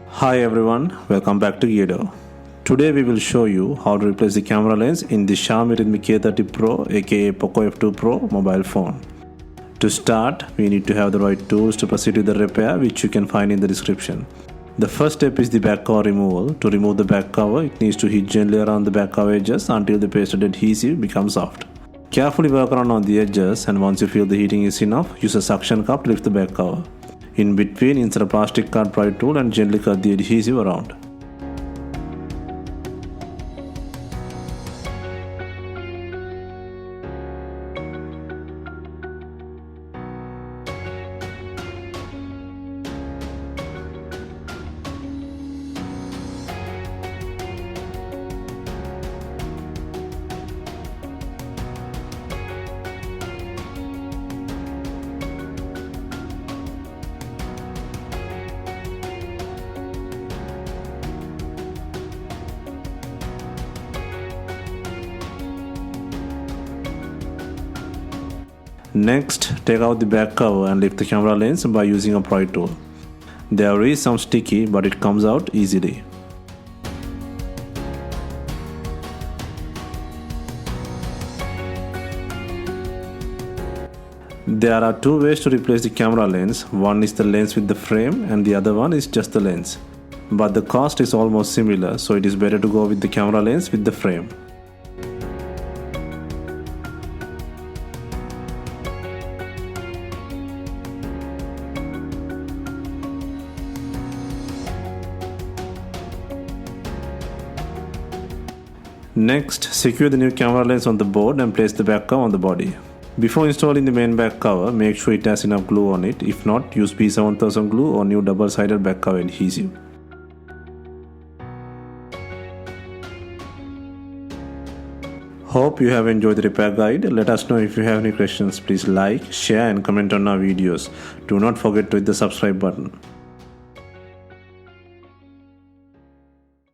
Hi everyone, welcome back to Gedo. Today we will show you how to replace the camera lens in the Xiaomi Redmi K30 Pro aka Poco F2 Pro mobile phone. To start, we need to have the right tools to proceed with the repair, which you can find in the description. The first step is the back cover removal. To remove the back cover, it needs to hit gently around the back cover edges until the pasted adhesive becomes soft. Carefully work around on the edges, and once you feel the heating is enough, use a suction cup to lift the back cover. In between, insert a plastic card pry tool and gently cut the adhesive around. Next, take out the back cover and lift the camera lens by using a pry tool. There is some sticky, but it comes out easily. There are two ways to replace the camera lens. One is the lens with the frame and the other one is just the lens. But the cost is almost similar, so it is better to go with the camera lens with the frame. Next, secure the new camera lens on the board and place the back cover on the body. Before installing the main back cover, make sure it has enough glue on it. If not, use P7000 glue or new double-sided back cover adhesive. Hope you have enjoyed the repair guide. Let us know if you have any questions. Please like, share and comment on our videos. Do not forget to hit the subscribe button.